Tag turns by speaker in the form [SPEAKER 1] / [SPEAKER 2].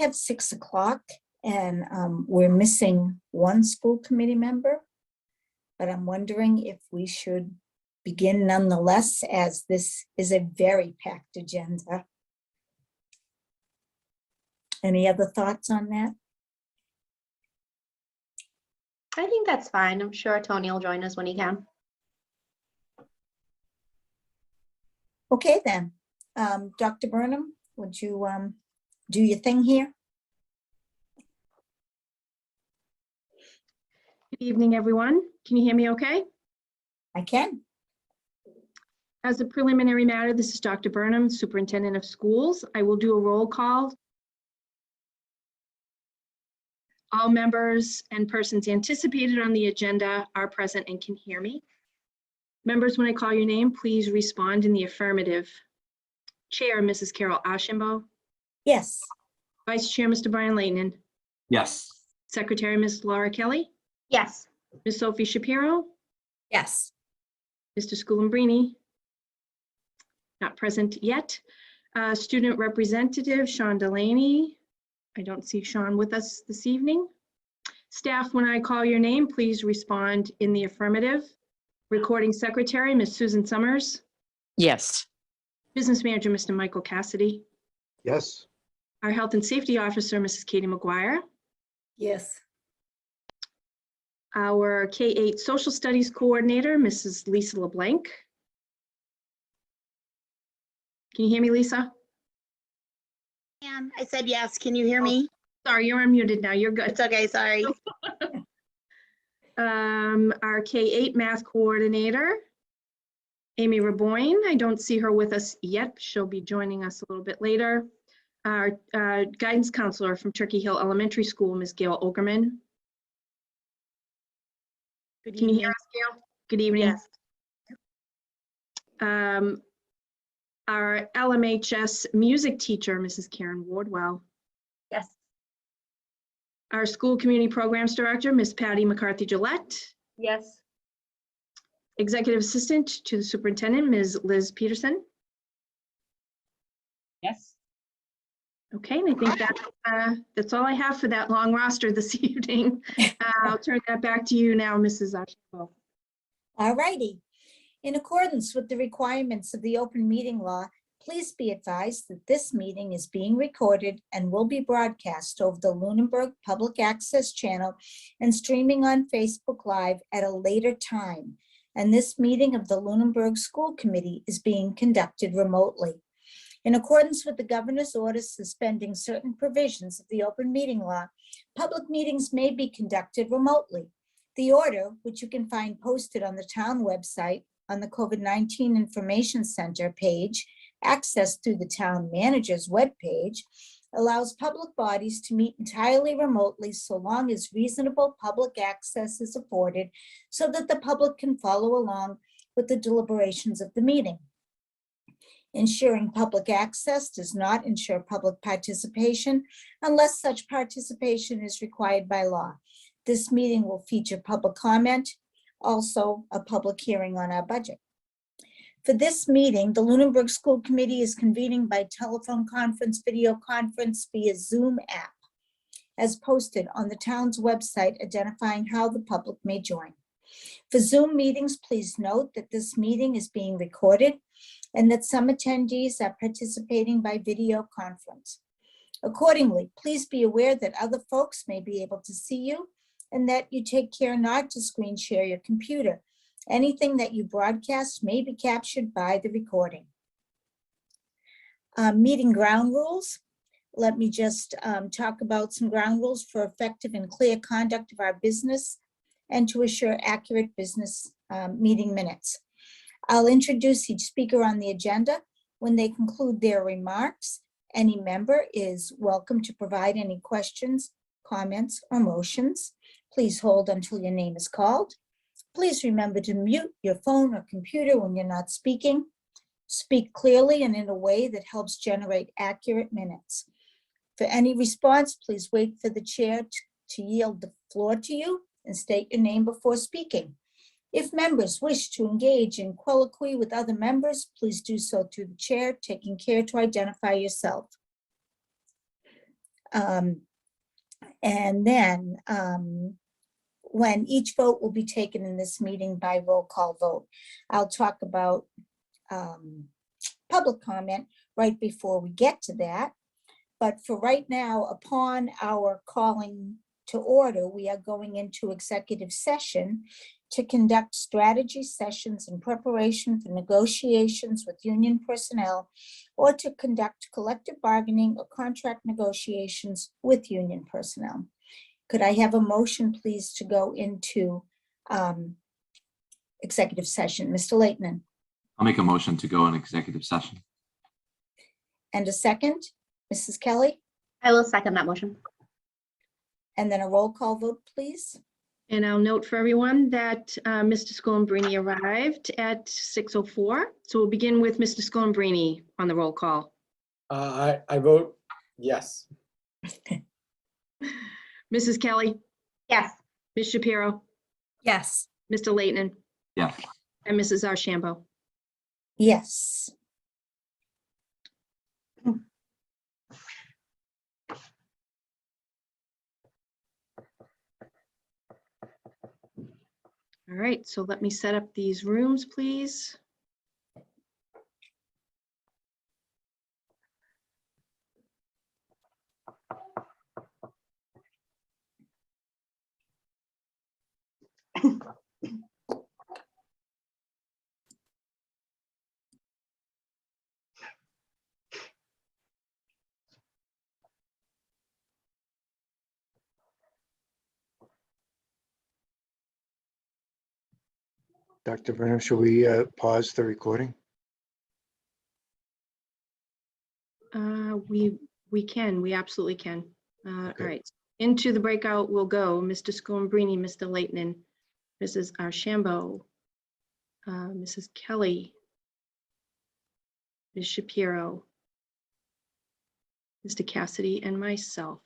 [SPEAKER 1] have 6 o'clock and we're missing one school committee member, but I'm wondering if we should begin nonetheless, as this is a very packed agenda. Any other thoughts on that?
[SPEAKER 2] I think that's fine. I'm sure Tony will join us when he can.
[SPEAKER 1] Okay, then. Dr. Burnham, would you do your thing here?
[SPEAKER 3] Good evening, everyone. Can you hear me okay?
[SPEAKER 1] I can.
[SPEAKER 3] As a preliminary matter, this is Dr. Burnham, Superintendent of Schools. I will do a roll call. All members and persons anticipated on the agenda are present and can hear me. Members, when I call your name, please respond in the affirmative. Chair, Mrs. Carol Ashenbo.
[SPEAKER 1] Yes.
[SPEAKER 3] Vice Chair, Mr. Brian Layton.
[SPEAKER 4] Yes.
[SPEAKER 3] Secretary, Ms. Laura Kelly.
[SPEAKER 2] Yes.
[SPEAKER 3] Ms. Sophie Shapiro.
[SPEAKER 5] Yes.
[SPEAKER 3] Mr. Schoolambrini. Not present yet. Student Representative Sean Delaney. I don't see Sean with us this evening. Staff, when I call your name, please respond in the affirmative. Recording Secretary, Ms. Susan Summers.
[SPEAKER 5] Yes.
[SPEAKER 3] Business Manager, Mr. Michael Cassidy.
[SPEAKER 6] Yes.
[SPEAKER 3] Our Health and Safety Officer, Mrs. Katie McGuire.
[SPEAKER 1] Yes.
[SPEAKER 3] Our K-8 Social Studies Coordinator, Mrs. Lisa LeBlanc. Can you hear me, Lisa?
[SPEAKER 7] I said yes. Can you hear me?
[SPEAKER 3] Sorry, you're unmuted now. You're good.
[SPEAKER 7] It's okay. Sorry.
[SPEAKER 3] Our K-8 Math Coordinator, Amy Raboyne. I don't see her with us yet. She'll be joining us a little bit later. Our Guidance Counselor from Turkey Hill Elementary School, Ms. Gail Ogerman.
[SPEAKER 7] Good
[SPEAKER 3] Can you
[SPEAKER 7] evening.
[SPEAKER 3] hear us, Gail? Good evening.
[SPEAKER 7] Yes.
[SPEAKER 3] Our LMHS music teacher, Mrs. Karen Wardwell.
[SPEAKER 2] Yes.
[SPEAKER 3] Our School Community Programs Director, Ms. Patty McCarthy Gillette.
[SPEAKER 2] Yes.
[SPEAKER 3] Executive Assistant to the Superintendent, Ms. Liz Peterson.
[SPEAKER 5] Yes.
[SPEAKER 3] Okay, and I think that's all I have for that long roster this evening. I'll turn that back to you now, Mrs. Ashenbo.
[SPEAKER 1] All righty. In accordance with the requirements of the open meeting law, please be advised that this meeting is being recorded and will be broadcast over the Lunenburg Public Access Channel and streaming on Facebook Live at a later time. And this meeting of the Lunenburg School Committee is being conducted remotely. In accordance with the governor's order suspending certain provisions of the open meeting law, public meetings may be conducted remotely. The order, which you can find posted on the town website on the COVID-19 Information Center page, accessed through the town manager's webpage, allows public bodies to meet entirely remotely so long as reasonable public access is afforded so that the public can follow along with the deliberations of the meeting. Ensuring public access does not ensure public participation unless such participation is required by law. This meeting will feature public comment, also a public hearing on our budget. For this meeting, the Lunenburg School Committee is convening by telephone conference, video conference via Zoom app, as posted on the town's website identifying how the public may join. For Zoom meetings, please note that this meeting is being recorded and that some attendees are participating by video conference. Accordingly, please be aware that other folks may be able to see you and that you take care not to screen share your computer. Anything that you broadcast may be captured by the recording. Meeting ground rules. Let me just talk about some ground rules for effective and clear conduct of our business and to assure accurate business meeting minutes. I'll introduce each speaker on the agenda. When they conclude their remarks, any member is welcome to provide any questions, comments, or motions. Please hold until your name is called. Please remember to mute your phone or computer when you're not speaking. Speak clearly and in a way that helps generate accurate minutes. For any response, please wait for the chair to yield the floor to you and state your name before speaking. If members wish to engage in colloquy with other members, please do so through the chair, taking care to identify yourself. And then when each vote will be taken in this meeting by roll call vote, I'll talk about public comment right before we get to that. But for right now, upon our calling to order, we are going into executive session to conduct strategy sessions in preparation for negotiations with union personnel or to conduct collective bargaining or contract negotiations with union personnel. Could I have a motion, please, to go into executive session? Mr. Leighton,
[SPEAKER 4] I'll make a motion to go in executive session.
[SPEAKER 1] and a second, Mrs. Kelly,
[SPEAKER 2] I will second that motion.
[SPEAKER 1] and then a roll call vote, please.
[SPEAKER 3] And I'll note for everyone that Mr. Schoenbrini arrived at 6:04. So we'll begin with Mr. Schoenbrini on the roll call.
[SPEAKER 6] I vote yes.
[SPEAKER 3] Mrs. Kelly,
[SPEAKER 2] Yes.
[SPEAKER 3] Ms. Shapiro,
[SPEAKER 5] Yes.
[SPEAKER 3] Mr. Leighton,
[SPEAKER 4] Yes.
[SPEAKER 3] and Mrs. Archambeau.
[SPEAKER 1] Yes.
[SPEAKER 3] All right, so let me set up these rooms, please.
[SPEAKER 8] Dr. Brenham, shall we pause the recording?
[SPEAKER 3] We absolutely can. All
[SPEAKER 8] Okay.
[SPEAKER 3] right, into the breakout will go Mr. Schoenbrini, Mr. Leighton, Mrs. Archambeau, Mrs. Kelly, Ms. Shapiro, Mr. Cassidy, and myself.